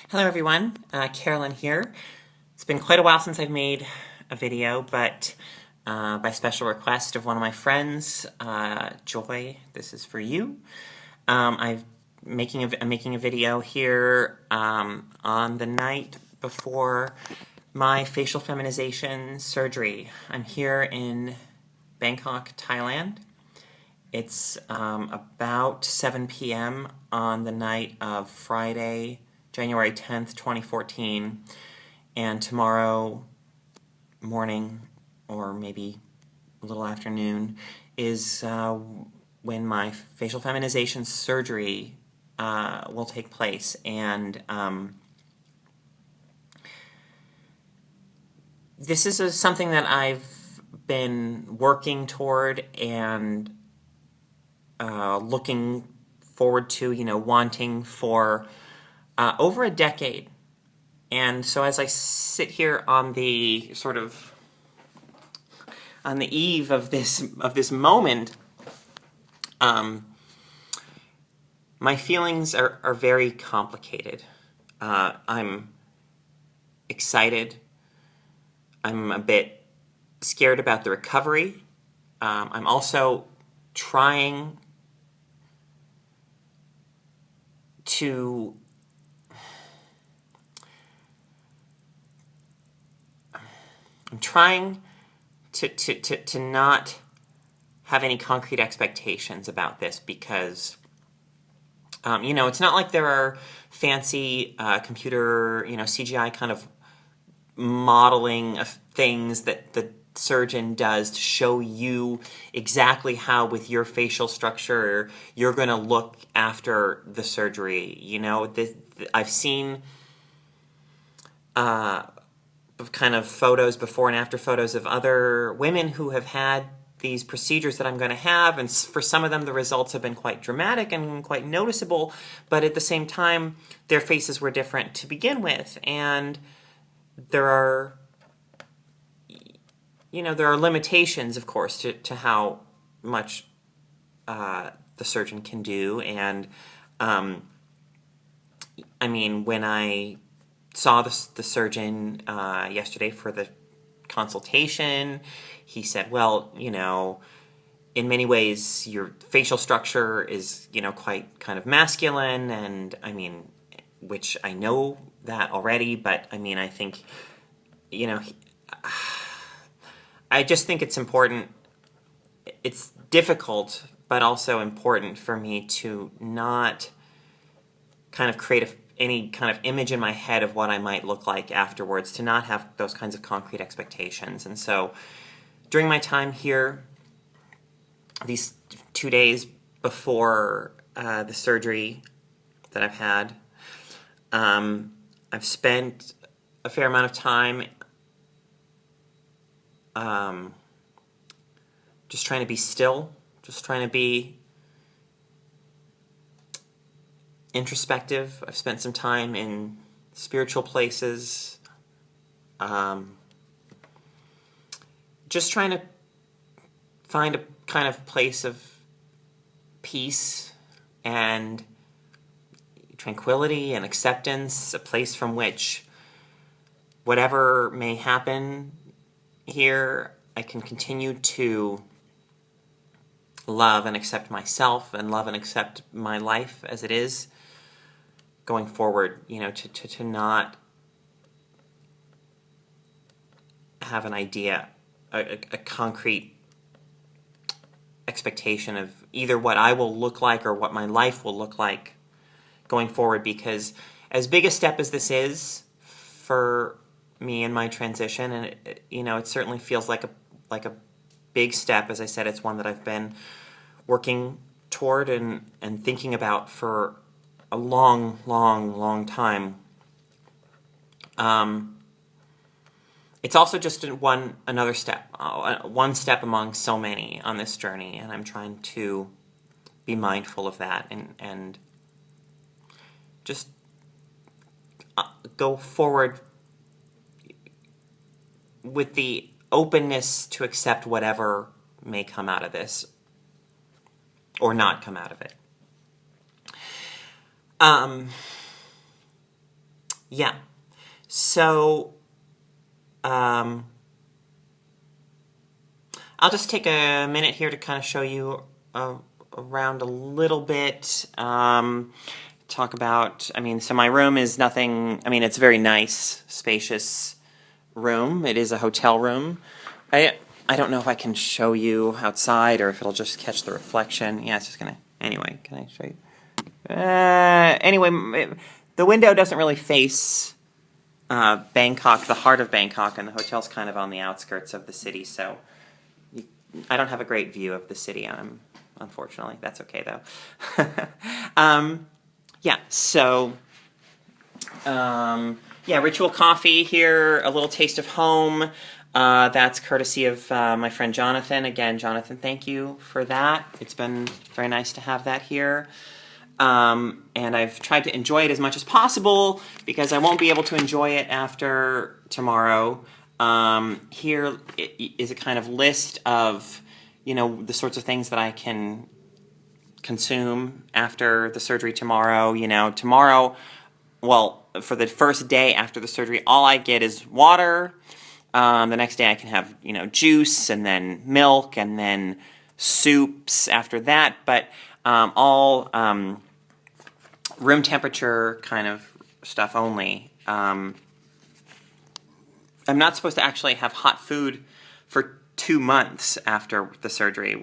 Hello everyone, Carolyn here. It's been quite a while since I've made a video, but by special request of one of my friends, Joy, this is for you. I'm making a video here on the night before my facial feminization surgery. I'm here in Bangkok, Thailand. It's about 7 p.m. on the night of Friday, January 10th, 2014, and tomorrow morning, or maybe a little afternoon, is when my facial feminization surgery will take place. And this is something that I've been working toward and looking forward to, wanting for over a decade. And so as I sit here on the eve of this moment, my feelings are very complicated. I'm excited. I'm a bit scared about the recovery. I'm also trying to not have any concrete expectations about this because, it's not like there are fancy computer, CGI kind of modeling of things that the surgeon does to show you exactly how, with your facial structure, you're going to look after the surgery. I've seen kind of photos, before and after photos of other women who have had these procedures that I'm going to have, and for some of them the results have been quite dramatic and quite noticeable, but at the same time their faces were different to begin with, and there are limitations, of course, to how much the surgeon can do. And when I saw the surgeon yesterday for the consultation, he said, well, in many ways your facial structure is, quite kind of masculine, and which I know that already, but I think, I just think it's important. It's difficult, but also important for me to not kind of create any kind of image in my head of what I might look like afterwards, to not have those kinds of concrete expectations. And so during my time here, these 2 days before the surgery that I've had, I've spent a fair amount of time just trying to be still, just trying to be introspective. I've spent some time in spiritual places, just trying to find a kind of place of peace and tranquility and acceptance, a place from which whatever may happen here, I can continue to love and accept myself and love and accept my life as it is going forward, to not have an idea, a concrete expectation of either what I will look like or what my life will look like going forward, because as big a step as this is for me in my transition, and it certainly feels like a big step. As I said, it's one that I've been working toward and thinking about for a long time. It's also just another step, one step among so many on this journey, and I'm trying to be mindful of that and just go forward with the openness to accept whatever may come out of this or not come out of it. Yeah. So, I'll just take a minute here to kind of show you around a little bit. Talk about, so my room is nothing, it's a very nice, spacious room. It is a hotel room. I don't know if I can show you outside or if it'll just catch the reflection. Yeah, it's just gonna, anyway, can I show you? Anyway, the window doesn't really face Bangkok, the heart of Bangkok, and the hotel's kind of on the outskirts of the city, so I don't have a great view of the city, unfortunately. That's okay, though. Yeah, so, ritual coffee here, a little taste of home. That's courtesy of my friend Jonathan. Again, Jonathan, thank you for that. It's been very nice to have that here. And I've tried to enjoy it as much as possible because I won't be able to enjoy it after tomorrow. Here is a kind of list of, the sorts of things that I can consume after the surgery tomorrow. Tomorrow, well, for the first day after the surgery, all I get is water. The next day I can have, juice and then milk and then soups after that, but all room temperature kind of stuff only. I'm not supposed to actually have hot food for 2 months after the surgery,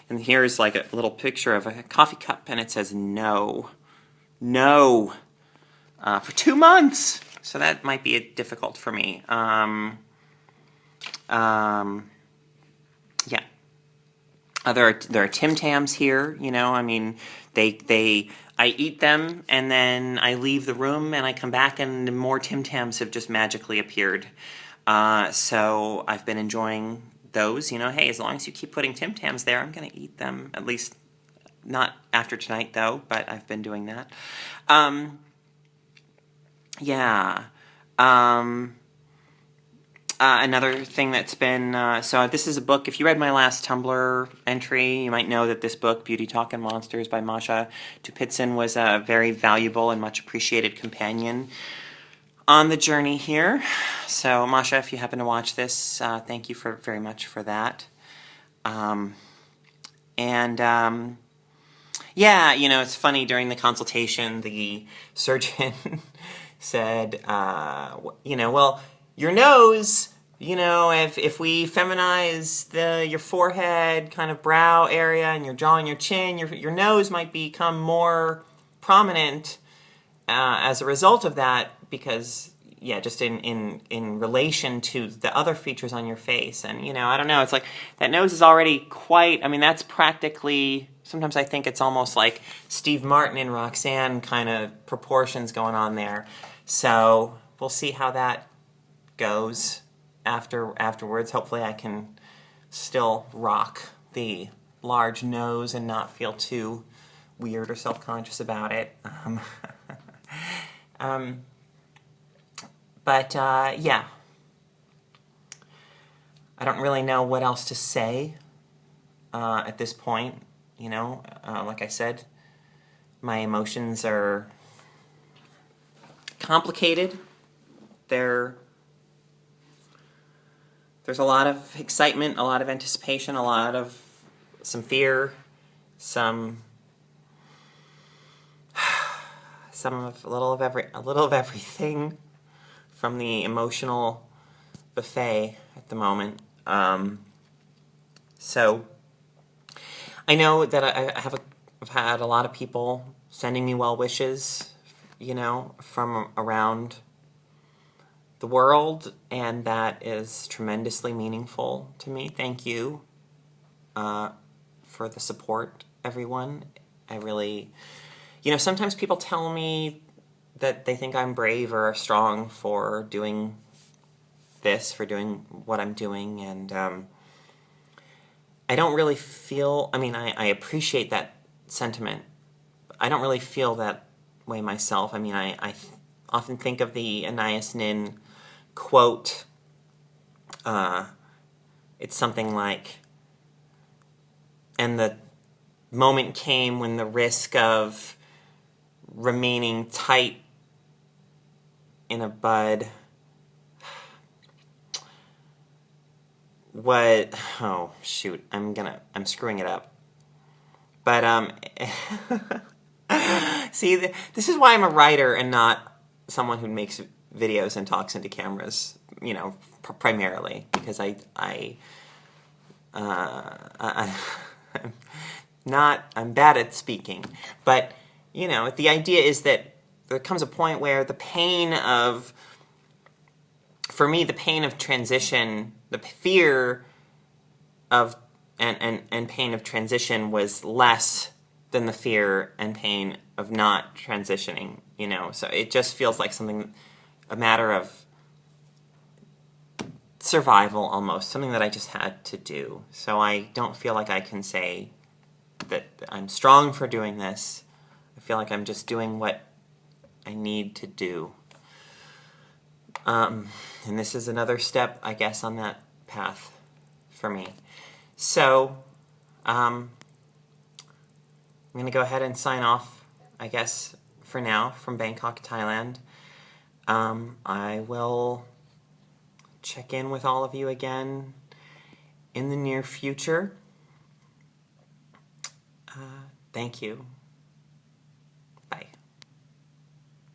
and here's like a little picture of a coffee cup, and it says no, for 2 months. So that might be difficult for me. Yeah. There are Tim Tams here, I eat them and then I leave the room and I come back and more Tim Tams have just magically appeared. So I've been enjoying those, hey, as long as you keep putting Tim Tams there, I'm going to eat them, at least not after tonight though, but I've been doing that. Yeah. Another thing that's been, so this is a book. If you read my last Tumblr entry, you might know that this book, Beauty Talk and Monsters by Masha Tupitsin, was a very valuable and much appreciated companion on the journey here. So Masha, if you happen to watch this, thank you very much for that. Yeah, it's funny, during the consultation, the surgeon said, well, your nose, if we feminize your forehead, kind of brow area, and your jaw and your chin, your nose might become more prominent as a result of that, because, yeah, just in relation to the other features on your face. And, I don't know, it's like, that nose is already quite, that's practically, sometimes I think it's almost like Steve Martin and Roxanne kind of proportions going on there. So we'll see how that goes afterwards. Hopefully I can still rock the large nose and not feel too weird or self-conscious about it. Yeah. I don't really know what else to say at this point. Like I said, my emotions are complicated. There's a lot of excitement, a lot of anticipation, some fear, a little of everything from the emotional buffet at the moment. So I know that I've had a lot of people sending me well wishes, from around the world, and that is tremendously meaningful to me. Thank you for the support, everyone. I really, sometimes people tell me that they think I'm brave or strong for doing this, for doing what I'm doing, and I don't really feel, I appreciate that sentiment. I don't really feel that way myself. I often think of the Anais Nin quote. It's something like, and the moment came when the risk of remaining tight in a bud what, oh shoot, I'm screwing it up. But see, this is why I'm a writer and not someone who makes videos and talks into cameras, you know, primarily, because I'm bad at speaking. But, you know, the idea is that there comes a point where the pain of, for me, the pain of transition, the fear of and pain of transition was less than the fear and pain of not transitioning, you know. So it just feels like something, a matter of survival almost, something that I just had to do. So I don't feel like I can say that I'm strong for doing this. I feel like I'm just doing what I need to do. And this is another step, I guess, on that path for me. So, I'm going to go ahead and sign off, I guess, for now, from Bangkok, Thailand. I will check in with all of you again in the near future. Thank you.